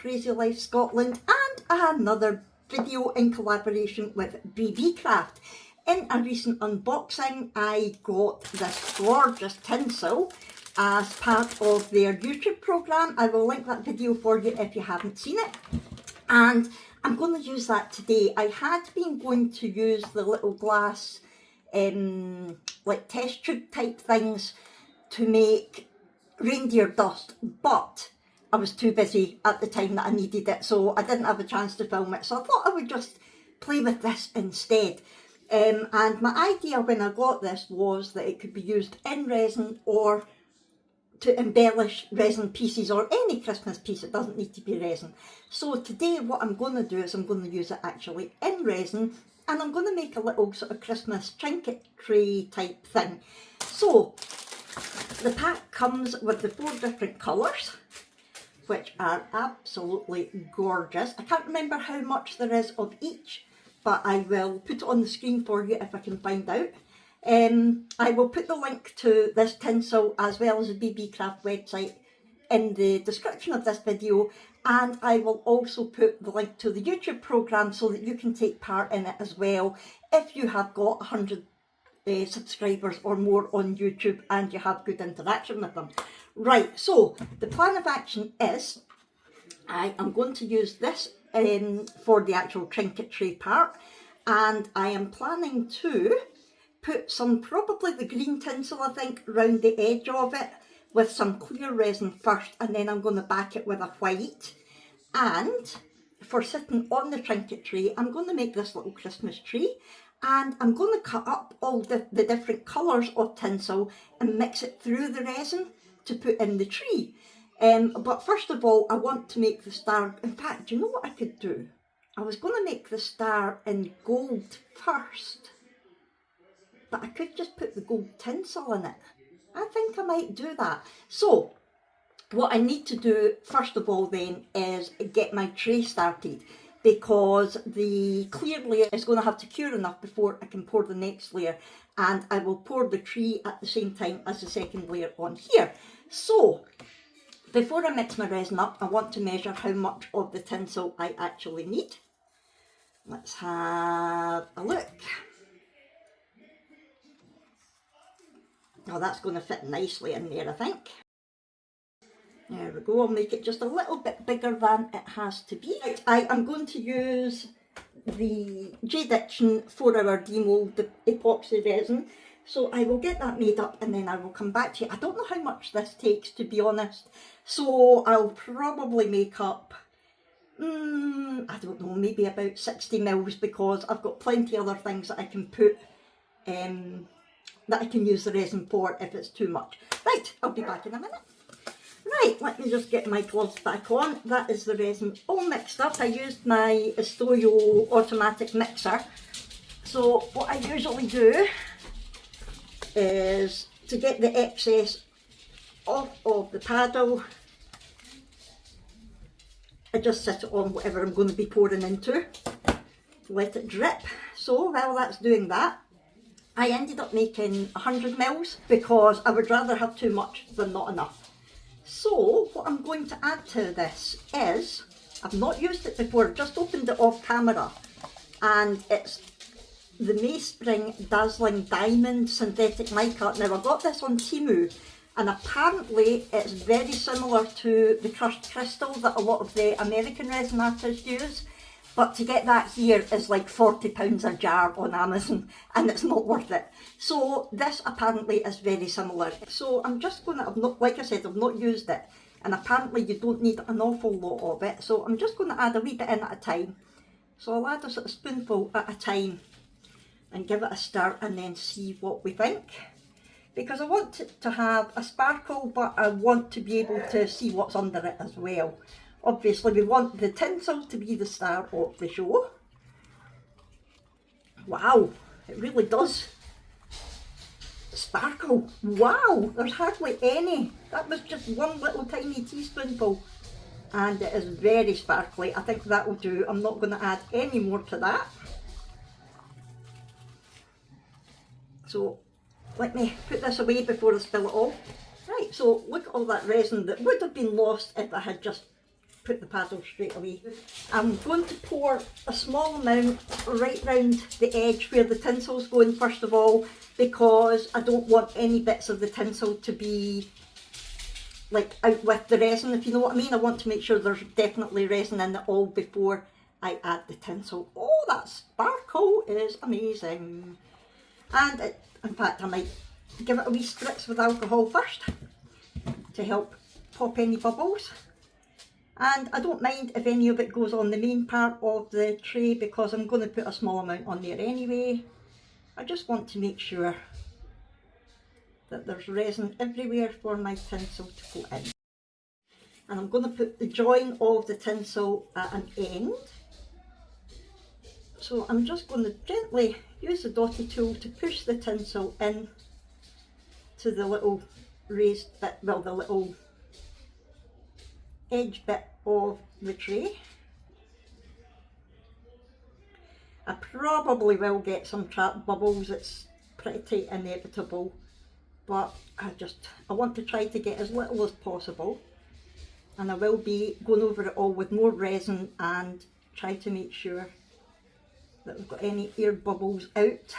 Crazy Life Scotland and another video in collaboration with Beebeecraft. In a recent unboxing I got this gorgeous tinsel as part of their YouTube programme. I will link that video for you if you haven't seen it. And I'm going to use that today. I had been going to use the little glass like test tube type things to make reindeer dust, but I was too busy at the time that I needed it, so I didn't have a chance to film it, so I thought I would just play with this instead. And my idea when I got this was that it could be used in resin or to embellish resin pieces or any Christmas piece. It doesn't need to be resin. So today what I'm going to do is I'm going to use it actually in resin, and I'm going to make a little sort of Christmas trinket tray type thing. So the pack comes with the 4 different colours, which are absolutely gorgeous. I can't remember how much there is of each, but I will put it on the screen for you if I can find out. I will put the link to this tinsel as well as the Beebeecraft website in the description of this video, and I will also put the link to the YouTube programme so that you can take part in it as well if you have got 100 subscribers or more on YouTube and you have good interaction with them. Right, so the plan of action is I am going to use this for the actual trinket tray part, and I am planning to put some, probably the green tinsel I think, around the edge of it with some clear resin first, and then I'm going to back it with a white. And for sitting on the trinket tray, I'm going to make this little Christmas tree, and I'm going to cut up all the different colours of tinsel and mix it through the resin to put in the tree. But first of all, I want to make the star. In fact, do you know what I could do? I was going to make the star in gold first, but I could just put the gold tinsel in it. I think I might do that. So what I need to do first of all then is get my tray started, because the clear layer is going to have to cure enough before I can pour the next layer, and I will pour the tree at the same time as the second layer on here. So before I mix my resin up, I want to measure how much of the tinsel I actually need. Let's have a look. Oh, that's going to fit nicely in there, I think. There we go, I'll make it just a little bit bigger than it has to be. I am going to use the J Diction 4-hour demold epoxy resin. So I will get that made up and then I will come back to you. I don't know how much this takes, to be honest. So I'll probably make up, I don't know, maybe about 60 mils, because I've got plenty of other things that I can put, that I can use the resin for if it's too much. Right, I'll be back in a minute. Right, let me just get my gloves back on. That is the resin all mixed up. I used my Estoyo automatic mixer. So what I usually do is, to get the excess off of the paddle, I just sit it on whatever I'm going to be pouring into, let it drip. So while that's doing that, I ended up making 100 mils because I would rather have too much than not enough. So what I'm going to add to this is, I've not used it before, I've just opened it off camera, and it's the Mayspring Dazzling Diamond Synthetic Mica. Now I got this on Temu, and apparently it's very similar to the crushed crystal that a lot of the American resin artists use, but to get that here is like £40 a jar on Amazon, and it's not worth it. So this apparently is very similar. So I'm just going to, like I said, I've not used it, and apparently you don't need an awful lot of it, so I'm just going to add a wee bit in at a time. So I'll add a sort of spoonful at a time and give it a stir and then see what we think. Because I want it to have a sparkle, but I want to be able to see what's under it as well. Obviously we want the tinsel to be the star of the show. Wow, it really does sparkle. Wow, there's hardly any. That was just one little tiny teaspoonful, and it is very sparkly. I think that will do. I'm not going to add any more to that. So let me put this away before I spill it all. Right, so look at all that resin that would have been lost if I had just put the paddle straight away. I'm going to pour a small amount right round the edge where the tinsel's going first of all, because I don't want any bits of the tinsel to be like out with the resin, if you know what I mean. I want to make sure there's definitely resin in it all before I add the tinsel. Oh, that sparkle is amazing. And in fact, I might give it a wee spritz with alcohol first to help pop any bubbles. And I don't mind if any of it goes on the main part of the tray, because I'm going to put a small amount on there anyway. I just want to make sure that there's resin everywhere for my tinsel to go in. And I'm going to put the join of the tinsel at an end. So I'm just going to gently use the dotty tool to push the tinsel in to the little raised bit, well, the little edge bit of the tray. I probably will get some trapped bubbles, it's pretty inevitable, but I want to try to get as little as possible, and I will be going over it all with more resin and try to make sure that we've got any air bubbles out.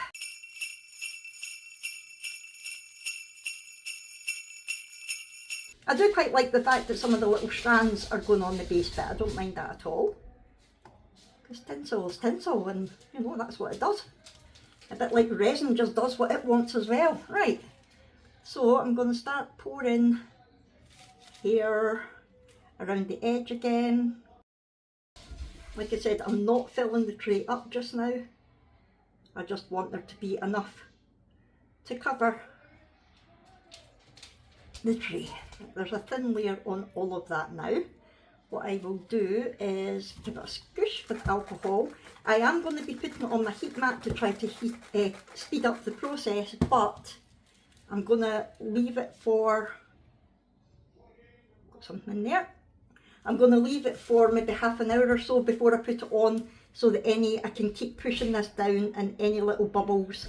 I do quite like the fact that some of the little strands are going on the base bit. I don't mind that at all, because tinsel is tinsel, and you know, that's what it does. A bit like resin just does what it wants as well. Right, so I'm going to start pouring here around the edge again. Like I said, I'm not filling the tray up just now. I just want there to be enough to cover the tray. There's a thin layer on all of that now. What I will do is give it a squish with alcohol. I am going to be putting it on my heat mat to try to speed up the process, but I'm going to leave it for, got something in there. I'm going to leave it for maybe half an hour or so before I put it on, so that I can keep pushing this down and any little bubbles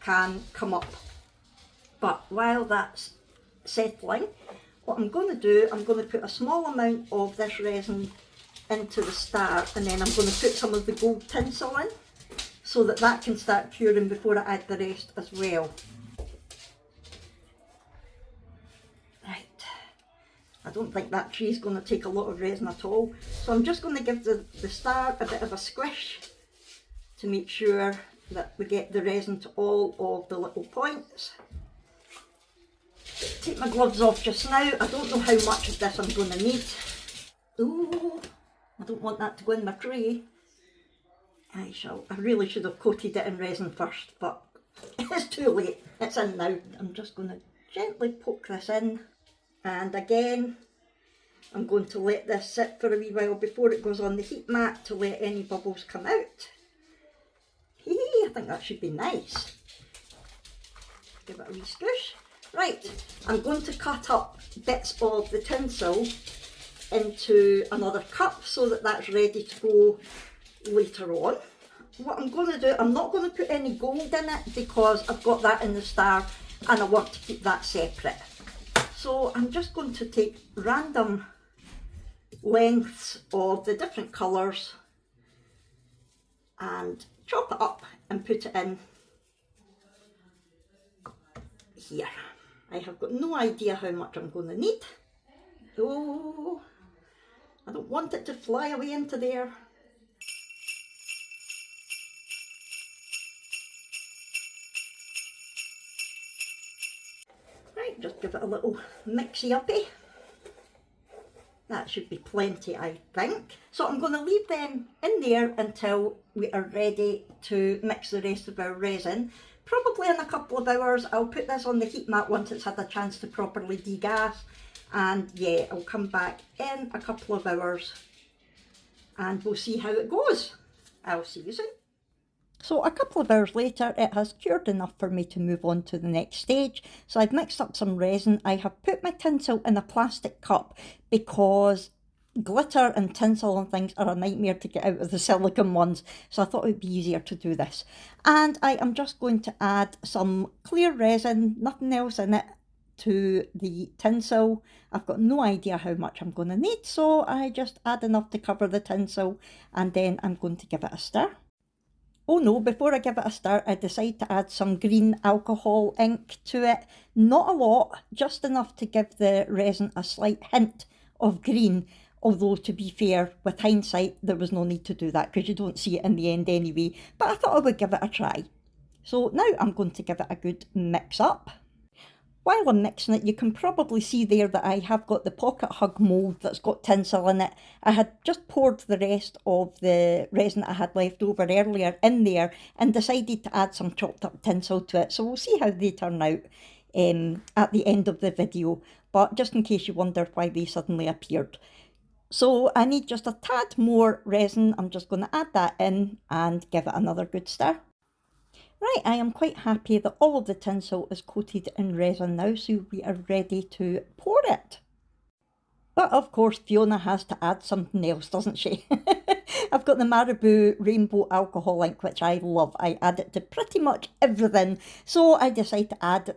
can come up. But while that's settling, what I'm going to do, I'm going to put a small amount of this resin into the star, and then I'm going to put some of the gold tinsel in so that that can start curing before I add the rest as well. Right, I don't think that tree is going to take a lot of resin at all, so I'm just going to give the star a bit of a squish to make sure that we get the resin to all of the little points. Take my gloves off just now. I don't know how much of this I'm going to need. Ooh, I don't want that to go in my tray. I really should have coated it in resin first, but it's too late. It's in now. I'm just going to gently poke this in, and again I'm going to let this sit for a wee while before it goes on the heat mat to let any bubbles come out. I think that should be nice. Give it a wee squish. Right, I'm going to cut up bits of the tinsel into another cup so that that's ready to go later on. What I'm going to do, I'm not going to put any gold in it because I've got that in the star and I want to keep that separate. So I'm just going to take random lengths of the different colours and chop it up and put it in here. I have got no idea how much I'm going to need. Oh, I don't want it to fly away into there. Right, just give it a little mixy-uppy. That should be plenty, I think. So I'm going to leave them in there until we are ready to mix the rest of our resin. Probably in a couple of hours. I'll put this on the heat mat once it's had a chance to properly degas, and yeah, I'll come back in a couple of hours and we'll see how it goes. I'll see you soon. So a couple of hours later, it has cured enough for me to move on to the next stage. So I've mixed up some resin. I have put my tinsel in a plastic cup because glitter and tinsel and things are a nightmare to get out of the silicone ones, so I thought it would be easier to do this. And I am just going to add some clear resin, nothing else in it, to the tinsel. I've got no idea how much I'm going to need, so I just add enough to cover the tinsel, and then I'm going to give it a stir. Oh no, before I give it a stir, I decide to add some green alcohol ink to it. Not a lot, just enough to give the resin a slight hint of green. Although, to be fair, with hindsight, there was no need to do that because you don't see it in the end anyway. But I thought I would give it a try. So now I'm going to give it a good mix up. While I'm mixing it, you can probably see there that I have got the pocket hug mould that's got tinsel in it. I had just poured the rest of the resin I had left over earlier in there and decided to add some chopped up tinsel to it. So we'll see how they turn out at the end of the video. But just in case you wondered why they suddenly appeared. So I need just a tad more resin. I'm just going to add that in and give it another good stir. Right, I am quite happy that all of the tinsel is coated in resin now, so we are ready to pour it. But of course Fiona has to add something else, doesn't she? I've got the Marabou Rainbow Alcohol ink, which I love. I add it to pretty much everything, so I decide to add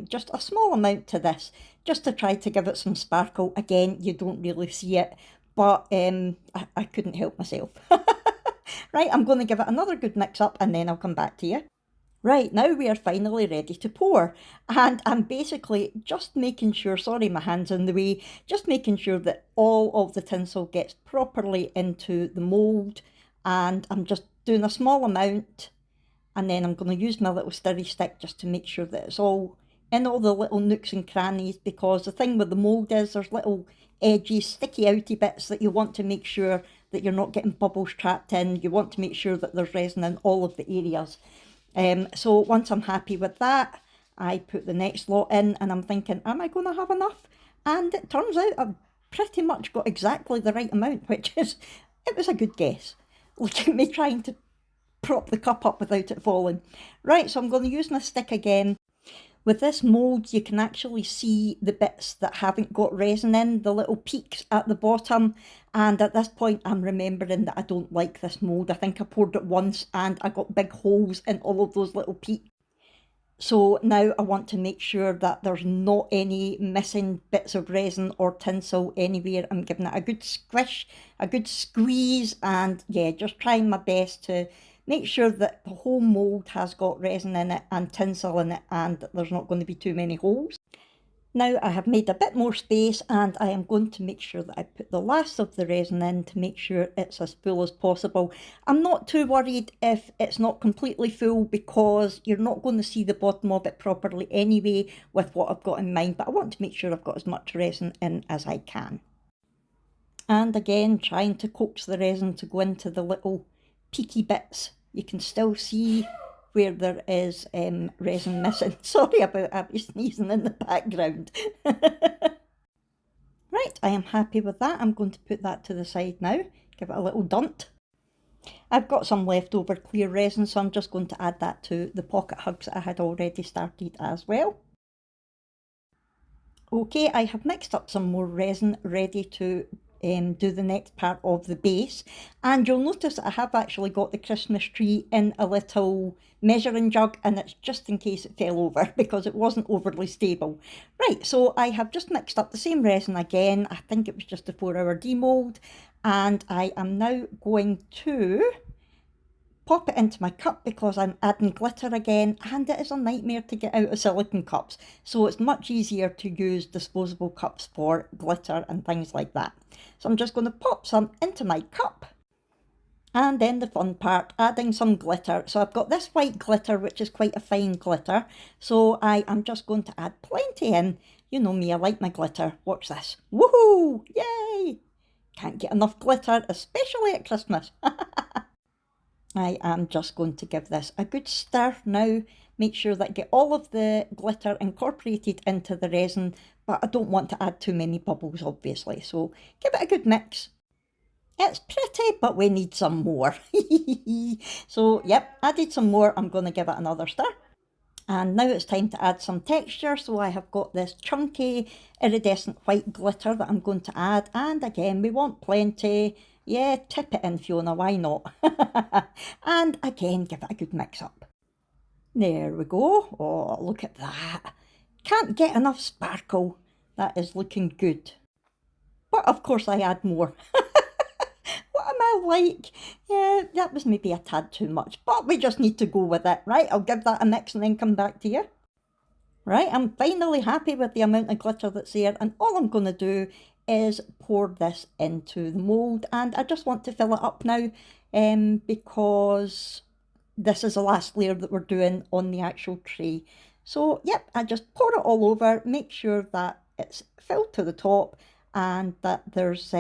just a small amount to this, just to try to give it some sparkle. Again, you don't really see it, but I couldn't help myself. Right, I'm going to give it another good mix up and then I'll come back to you. Right, now we are finally ready to pour, and I'm basically just making sure, sorry my hand's in the way, just making sure that all of the tinsel gets properly into the mould, and I'm just doing a small amount, and then I'm going to use my little stirry stick just to make sure that it's all in all the little nooks and crannies, because the thing with the mould is there's little edgy, sticky outy bits that you want to make sure that you're not getting bubbles trapped in. You want to make sure that there's resin in all of the areas. So once I'm happy with that, I put the next lot in and I'm thinking, am I going to have enough? And it turns out I've pretty much got exactly the right amount, which is, it was a good guess. Look at me trying to prop the cup up without it falling. Right, so I'm going to use my stick again. With this mould, you can actually see the bits that haven't got resin in, the little peaks at the bottom. And at this point, I'm remembering that I don't like this mould. I think I poured it once and I got big holes in all of those little peaks. So now I want to make sure that there's not any missing bits of resin or tinsel anywhere. I'm giving it a good squish, a good squeeze, and yeah, just trying my best to make sure that the whole mould has got resin in it and tinsel in it and that there's not going to be too many holes. Now I have made a bit more space and I am going to make sure that I put the last of the resin in to make sure it's as full as possible. I'm not too worried if it's not completely full because you're not going to see the bottom of it properly anyway with what I've got in mind, but I want to make sure I've got as much resin in as I can. And again, trying to coax the resin to go into the little peaky bits. You can still see where there is resin missing. Sorry about Abby sneezing in the background. Right, I am happy with that. I'm going to put that to the side now. Give it a little dunt. I've got some leftover clear resin, so I'm just going to add that to the pocket hugs that I had already started as well. Okay, I have mixed up some more resin ready to do the next part of the base, and you'll notice that I have actually got the Christmas tree in a little measuring jug, and it's just in case it fell over because it wasn't overly stable. Right, so I have just mixed up the same resin again. I think it was just a 4-hour demold, and I am now going to pop it into my cup because I'm adding glitter again, and it is a nightmare to get out of silicone cups, so it's much easier to use disposable cups for glitter and things like that. So I'm just going to pop some into my cup, and then the fun part, adding some glitter. So I've got this white glitter, which is quite a fine glitter, so I am just going to add plenty in. You know me, I like my glitter. Watch this. Woohoo! Yay! Can't get enough glitter, especially at Christmas. I am just going to give this a good stir now, make sure that I get all of the glitter incorporated into the resin, but I don't want to add too many bubbles obviously, so give it a good mix. It's pretty, but we need some more. So yep, added some more. I'm going to give it another stir. And now it's time to add some texture, so I have got this chunky iridescent white glitter that I'm going to add, and again we want plenty. Yeah, tip it in, Fiona, why not? And again, give it a good mix up. There we go. Oh, look at that. Can't get enough sparkle. That is looking good. But of course I add more. What am I like? Yeah, that was maybe a tad too much, but we just need to go with it, right? I'll give that a mix and then come back to you. Right, I'm finally happy with the amount of glitter that's there, and all I'm going to do is pour this into the mould, and I just want to fill it up now because this is the last layer that we're doing on the actual tray. So yep, I just pour it all over, make sure that it's filled to the top and that there's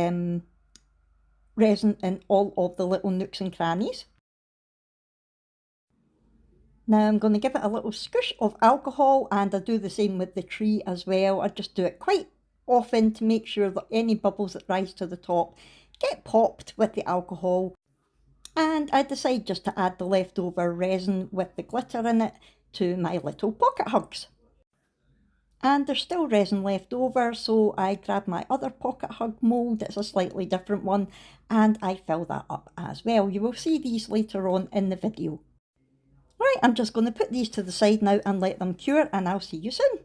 resin in all of the little nooks and crannies. Now I'm going to give it a little squish of alcohol, and I do the same with the tree as well. I just do it quite often to make sure that any bubbles that rise to the top get popped with the alcohol. And I decide just to add the leftover resin with the glitter in it to my little pocket hugs. And there's still resin left over, so I grab my other pocket hug mould, it's a slightly different one, and I fill that up as well. You will see these later on in the video. Right, I'm just going to put these to the side now and let them cure, and I'll see you soon.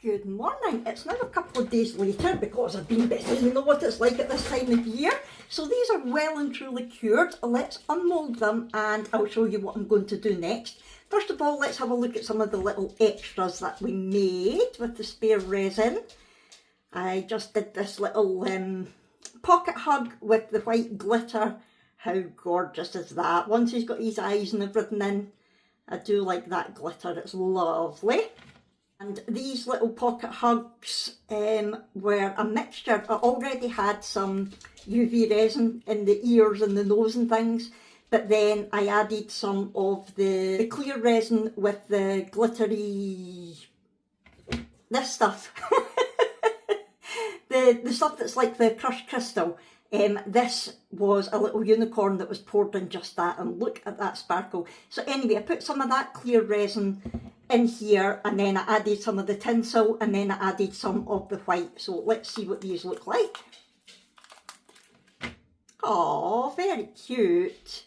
Good morning. It's now a couple of days later because I've been busy. You know what it's like at this time of year. So these are well and truly cured. Let's unmould them and I'll show you what I'm going to do next. First of all, let's have a look at some of the little extras that we made with the spare resin. I just did this little pocket hug with the white glitter. How gorgeous is that? Once he's got his eyes and everything in. I do like that glitter, it's lovely. And these little pocket hugs were a mixture. I already had some UV resin in the ears and the nose and things, but then I added some of the clear resin with the glittery, this stuff. the stuff that's like the crushed crystal. This was a little unicorn that was poured in just that, and look at that sparkle. So anyway, I put some of that clear resin in here, and then I added some of the tinsel, and then I added some of the white. So let's see what these look like. Oh, very cute.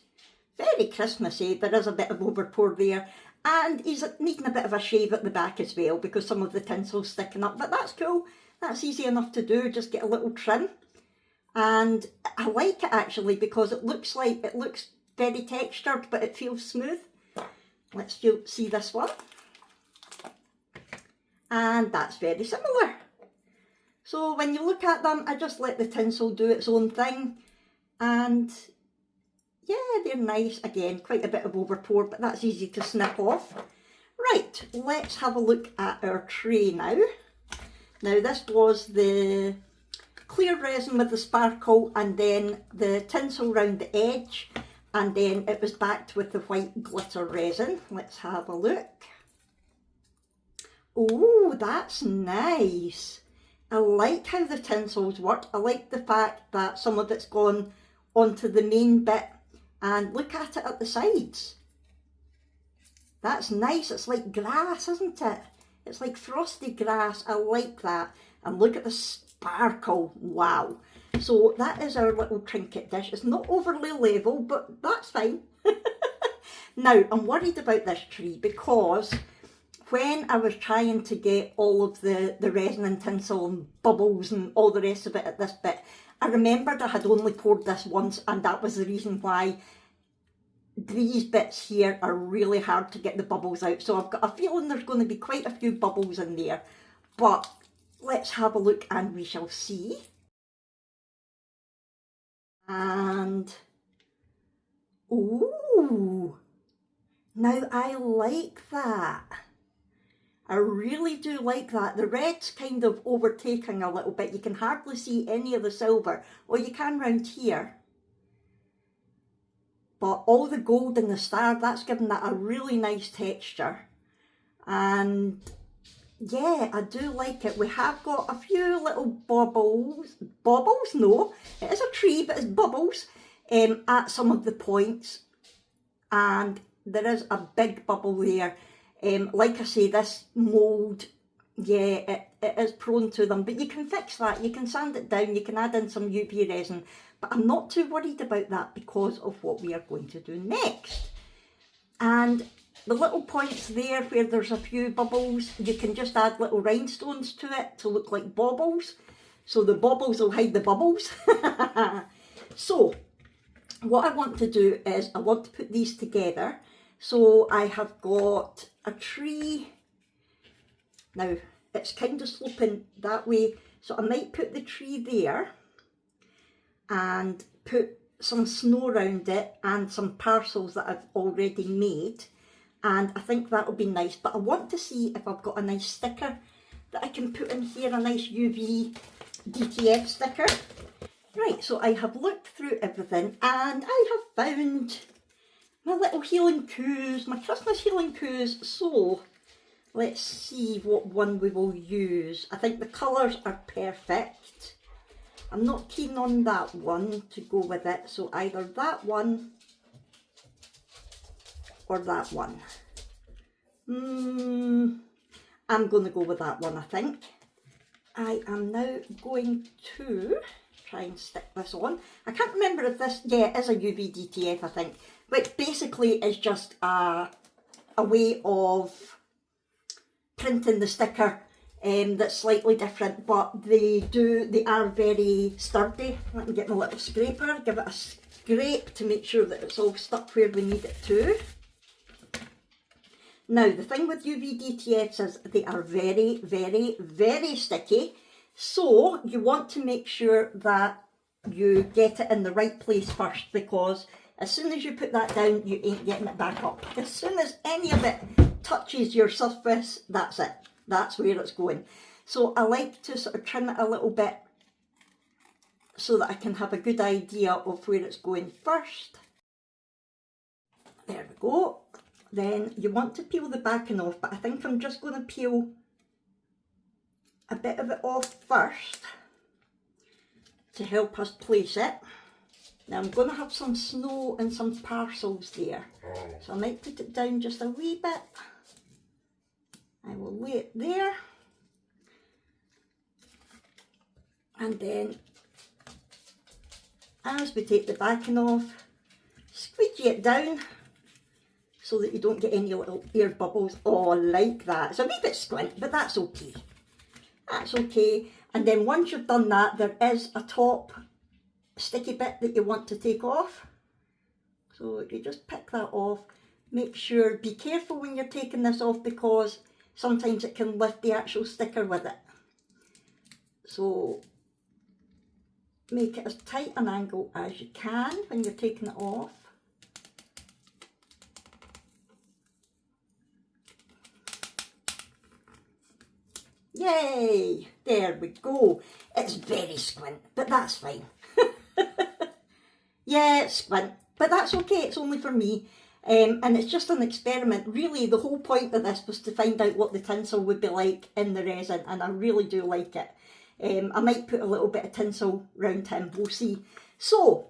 Very Christmassy. There is a bit of overpour there. And he's needing a bit of a shave at the back as well because some of the tinsel's sticking up. But that's cool. That's easy enough to do. Just get a little trim. And I like it actually because it looks very textured, but it feels smooth. Let's see this one. And that's very similar. So when you look at them, I just let the tinsel do its own thing. And yeah, they're nice. Again, quite a bit of overpour, but that's easy to snip off. Right, let's have a look at our tray now. Now this was the clear resin with the sparkle, and then the tinsel round the edge, and then it was backed with the white glitter resin. Let's have a look. Oh, that's nice. I like how the tinsels work. I like the fact that some of it's gone onto the main bit, and look at it at the sides. That's nice. It's like grass, isn't it? It's like frosty grass. I like that. And look at the sparkle. Wow. So that is our little trinket dish. It's not overly level, but that's fine. Now, I'm worried about this tree because when I was trying to get all of the resin and tinsel and bubbles and all the rest of it at this bit, I remembered I had only poured this once, and that was the reason why these bits here are really hard to get the bubbles out. So I've got a feeling there's going to be quite a few bubbles in there. But let's have a look and we shall see. And, ooh, now I like that. I really do like that. The red's kind of overtaking a little bit. You can hardly see any of the silver. Well, you can round here. But all the gold in the star, that's given that a really nice texture. And yeah, I do like it. We have got a few little bubbles. Bubbles? No, it is a tree, but it's bubbles at some of the points. And there is a big bubble there. Like I say, this mould, yeah, it is prone to them, but you can fix that. You can sand it down, you can add in some UV resin, but I'm not too worried about that because of what we are going to do next. And the little points there where there's a few bubbles, you can just add little rhinestones to it to look like baubles. So the baubles will hide the bubbles. So what I want to do is I want to put these together. So I have got a tree. Now it's kind of sloping that way, so I might put the tree there and put some snow around it and some parcels that I've already made, and I think that'll be nice. But I want to see if I've got a nice sticker that I can put in here, a nice UV DTF sticker. Right, so I have looked through everything and I have found my little healing coos, my Christmas healing coos. So let's see what one we will use. I think the colours are perfect. I'm not keen on that one to go with it, so either that one or that one. I'm going to go with that one, I think. I am now going to try and stick this on. I can't remember if this, yeah, it is a UV DTF, I think, which basically is just a way of printing the sticker that's slightly different, but they are very sturdy. Let me get my little scraper, give it a scrape to make sure that it's all stuck where we need it to. Now the thing with UV DTFs is they are very, very, very sticky, so you want to make sure that you get it in the right place first, because as soon as you put that down, you ain't getting it back up. As soon as any of it touches your surface, that's it. That's where it's going. So I like to sort of trim it a little bit so that I can have a good idea of where it's going first. There we go. Then you want to peel the backing off, but I think I'm just going to peel a bit of it off first to help us place it. Now I'm going to have some snow and some parcels there, so I might put it down just a wee bit. I will lay it there, and then as we take the backing off, squeegee it down so that you don't get any little air bubbles. Oh, like that. It's a wee bit squint, but that's okay. That's okay. And then once you've done that, there is a top sticky bit that you want to take off. So you just pick that off. Make sure, be careful when you're taking this off, because sometimes it can lift the actual sticker with it. So make it as tight an angle as you can when you're taking it off. Yay! There we go. It's very squint, but that's fine. Yeah, it's squint, but that's okay. It's only for me. And it's just an experiment. Really, the whole point of this was to find out what the tinsel would be like in the resin, and I really do like it. I might put a little bit of tinsel round him, we'll see. So,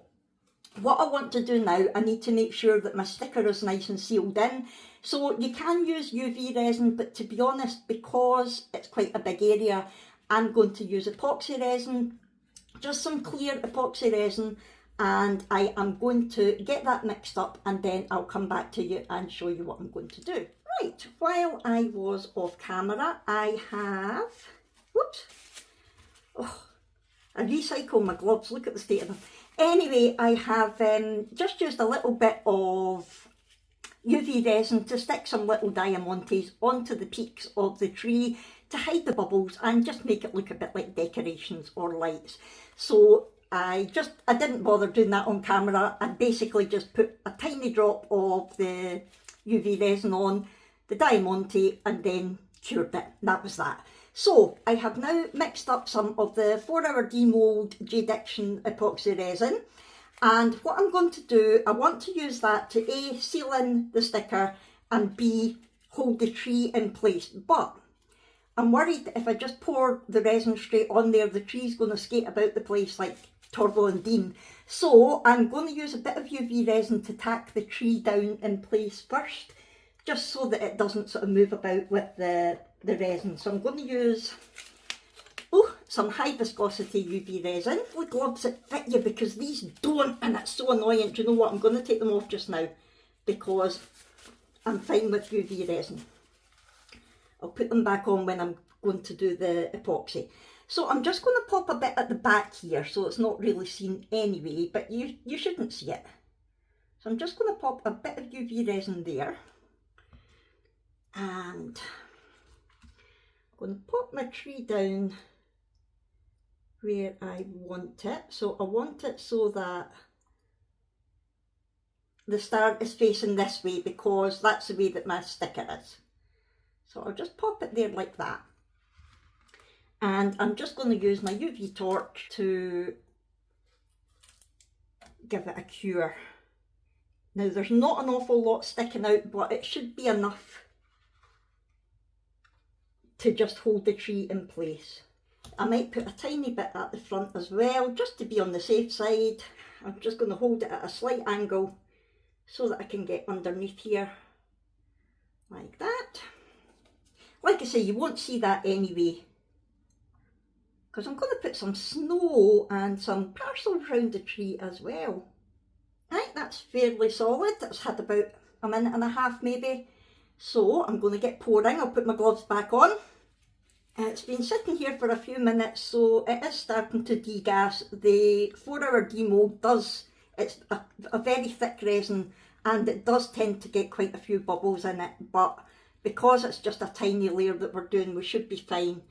what I want to do now, I need to make sure that my sticker is nice and sealed in. So you can use UV resin, but to be honest, because it's quite a big area, I'm going to use epoxy resin, just some clear epoxy resin, and I am going to get that mixed up, and then I'll come back to you and show you what I'm going to do. Right, while I was off camera, I have, whoops, oh, I recycle my gloves, look at the state of them. Anyway, I have just used a little bit of UV resin to stick some little diamantes onto the peaks of the tree to hide the bubbles and just make it look a bit like decorations or lights. So I didn't bother doing that on camera. I basically just put a tiny drop of the UV resin on the diamante and then cured it. That was that. So I have now mixed up some of the 4-hour demold J. Diction epoxy resin, and what I'm going to do, I want to use that to A, seal in the sticker, and B, hold the tree in place. But I'm worried that if I just pour the resin straight on there, the tree's going to skate about the place like Torval and Dean. So I'm going to use a bit of UV resin to tack the tree down in place first, just so that it doesn't sort of move about with the resin. So I'm going to use some high viscosity UV resin with gloves that fit you, because these don't, and it's so annoying. Do you know what? I'm going to take them off just now because I'm fine with UV resin. I'll put them back on when I'm going to do the epoxy. So I'm just going to pop a bit at the back here so it's not really seen anyway, but you shouldn't see it. So I'm just going to pop a bit of UV resin there. And I'm going to pop my tree down where I want it. So I want it so that the star is facing this way because that's the way that my sticker is. So I'll just pop it there like that. And I'm just going to use my UV torch to give it a cure. Now there's not an awful lot sticking out, but it should be enough to just hold the tree in place. I might put a tiny bit at the front as well, just to be on the safe side. I'm just going to hold it at a slight angle so that I can get underneath here, like that. Like I say, you won't see that anyway, because I'm going to put some snow and some parcels around the tree as well. Right, that's fairly solid. That's had about a minute and a half maybe. So I'm going to get pouring. I'll put my gloves back on. It's been sitting here for a few minutes, so it is starting to degas. The 4-hour demold does, it's a very thick resin and it does tend to get quite a few bubbles in it, but because it's just a tiny layer that we're doing, we should be fine.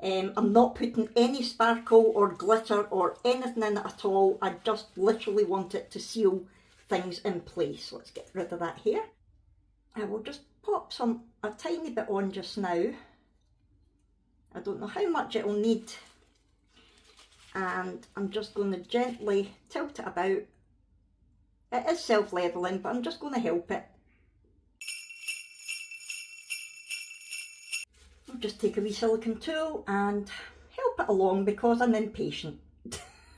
I'm not putting any sparkle or glitter or anything in it at all. I just literally want it to seal things in place. Let's get rid of that here. I will just pop a tiny bit on just now. I don't know how much it will need. And I'm just going to gently tilt it about. It is self-leveling, but I'm just going to help it. I'll just take a wee silicone tool and help it along because I'm impatient.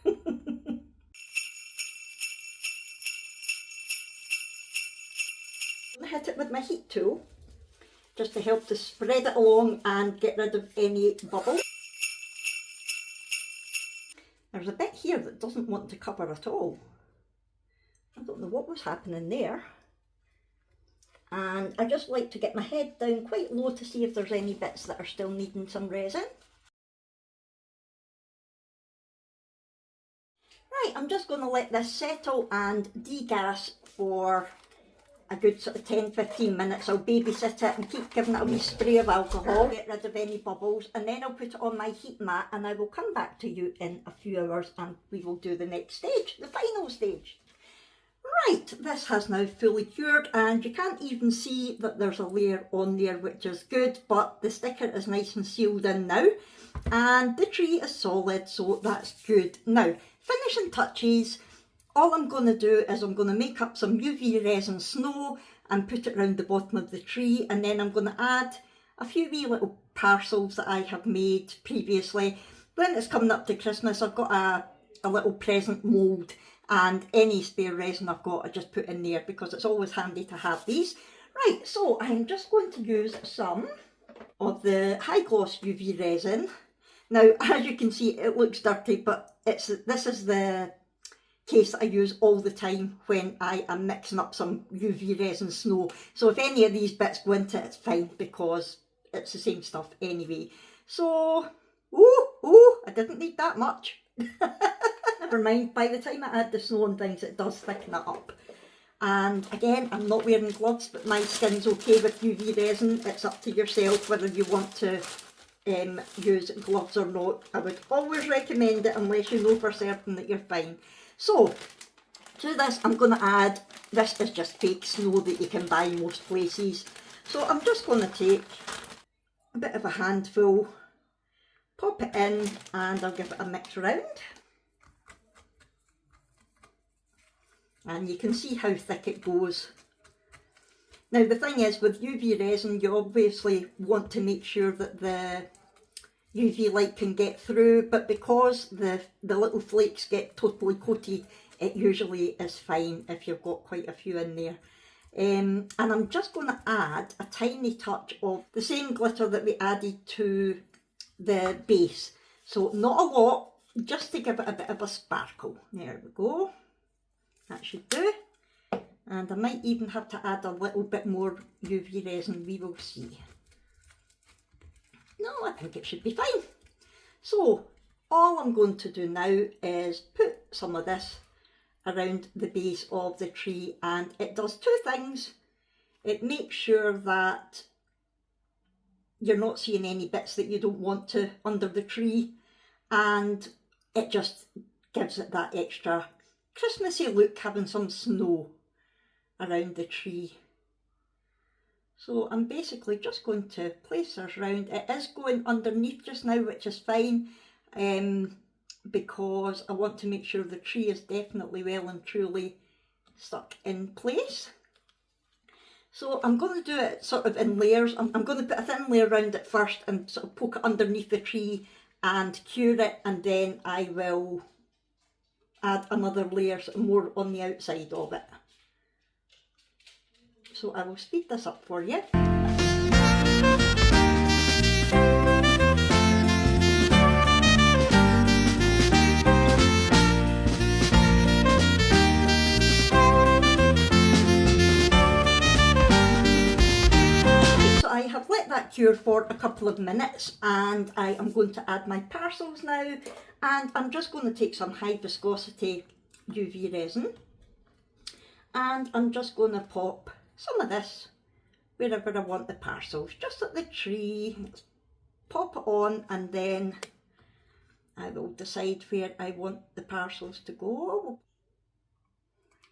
I'm going to hit it with my heat tool just to help to spread it along and get rid of any bubbles. There's a bit here that doesn't want to cover at all. I don't know what was happening there. And I just like to get my head down quite low to see if there's any bits that are still needing some resin. Right, I'm just going to let this settle and degas for a good sort of 10-15 minutes. I'll babysit it and keep giving it a wee spray of alcohol, get rid of any bubbles, and then I'll put it on my heat mat and I will come back to you in a few hours and we will do the next stage, the final stage. Right, this has now fully cured and you can't even see that there's a layer on there, which is good, but the sticker is nice and sealed in now and the tree is solid, so that's good. Now, finishing touches. All I'm going to do is I'm going to make up some UV resin snow and put it around the bottom of the tree, and then I'm going to add a few wee little parcels that I have made previously. When it's coming up to Christmas, I've got a little present mould, and any spare resin I've got I just put in there because it's always handy to have these. Right, so I'm just going to use some of the high gloss UV resin. Now, as you can see, it looks dirty, but this is the case that I use all the time when I am mixing up some UV resin snow. So if any of these bits go into it, it's fine because it's the same stuff anyway. So, I didn't need that much. Never mind, by the time I add the snow and things, it does thicken it up. And again, I'm not wearing gloves, but my skin's okay with UV resin. It's up to yourself whether you want to use gloves or not. I would always recommend it unless you know for certain that you're fine. So, to this I'm going to add, this is just fake snow that you can buy most places. So I'm just going to take a bit of a handful, pop it in, and I'll give it a mix around. And you can see how thick it goes. Now the thing is, with UV resin, you obviously want to make sure that the UV light can get through, but because the little flakes get totally coated, it usually is fine if you've got quite a few in there. And I'm just going to add a tiny touch of the same glitter that we added to the base. So not a lot, just to give it a bit of a sparkle. There we go. That should do. And I might even have to add a little bit more UV resin, we will see. No, I think it should be fine. So all I'm going to do now is put some of this around the base of the tree, and it does two things. It makes sure that you're not seeing any bits that you don't want to under the tree, and it just gives it that extra Christmassy look, having some snow around the tree. So I'm basically just going to place this round. It is going underneath just now, which is fine, because I want to make sure the tree is definitely well and truly stuck in place. So I'm going to do it sort of in layers. I'm going to put a thin layer around it first and sort of poke it underneath the tree and cure it, and then I will add another layer sort of more on the outside of it. So I will speed this up for you. I have let that cure for a couple of minutes, and I am going to add my parcels now, and I'm just going to take some high viscosity UV resin, and I'm just going to pop some of this wherever I want the parcels, just at the tree. Let's pop it on, and then I will decide where I want the parcels to go.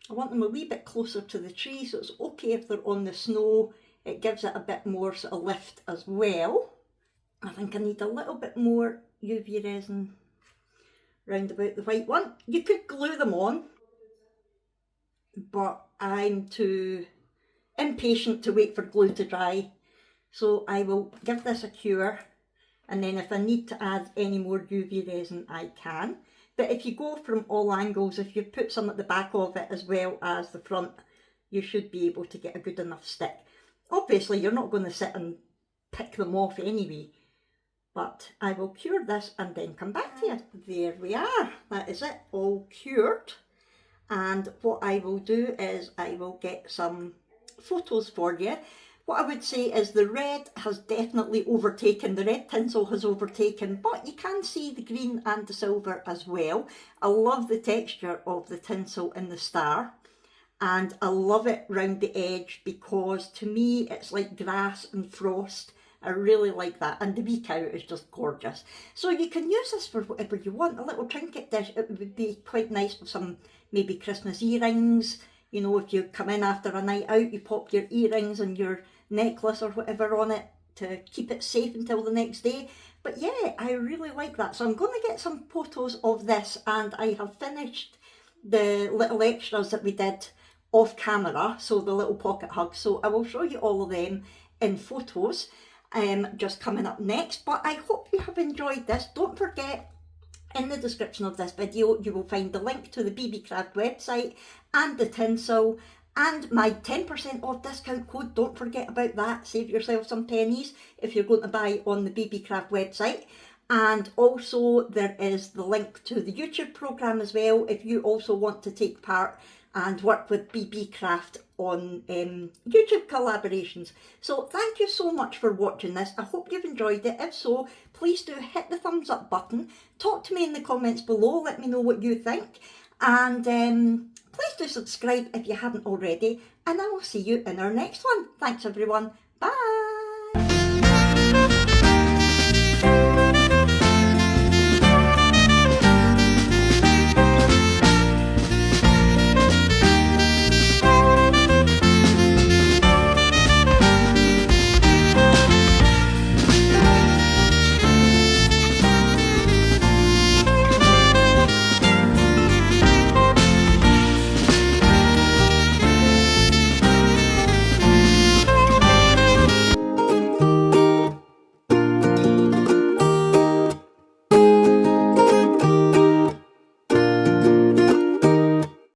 I want them a wee bit closer to the tree, so it's okay if they're on the snow. It gives it a bit more sort of lift as well. I think I need a little bit more UV resin round about the white one. You could glue them on, but I'm too impatient to wait for glue to dry. So I will give this a cure, and then if I need to add any more UV resin, I can. But if you go from all angles, if you put some at the back of it as well as the front, you should be able to get a good enough stick. Obviously, you're not going to sit and pick them off anyway, but I will cure this and then come back to you. There we are, that is it, all cured. And what I will do is I will get some photos for you. What I would say is the red has definitely overtaken, the red tinsel has overtaken, but you can see the green and the silver as well. I love the texture of the tinsel in the star. And I love it round the edge because to me it's like grass and frost. I really like that, and the wee cow is just gorgeous. So you can use this for whatever you want. A little trinket dish, it would be quite nice with some maybe Christmas earrings. You know, if you come in after a night out, you pop your earrings and your necklace or whatever on it to keep it safe until the next day. But yeah, I really like that. So I'm going to get some photos of this, and I have finished the little extras that we did off camera, so the little pocket hugs, so I will show you all of them in photos just coming up next. But I hope you have enjoyed this. Don't forget, in the description of this video you will find the link to the Beebeecraft website and the tinsel and my 10% off discount code. Don't forget about that, save yourself some pennies if you're going to buy on the Beebeecraft website. And also there is the link to the YouTube programme as well if you also want to take part and work with Beebeecraft on YouTube collaborations. So thank you so much for watching this. I hope you've enjoyed it. If so, please do hit the thumbs up button. Talk to me in the comments below. Let me know what you think. And please do subscribe if you haven't already. And I will see you in our next one. Thanks everyone. Bye.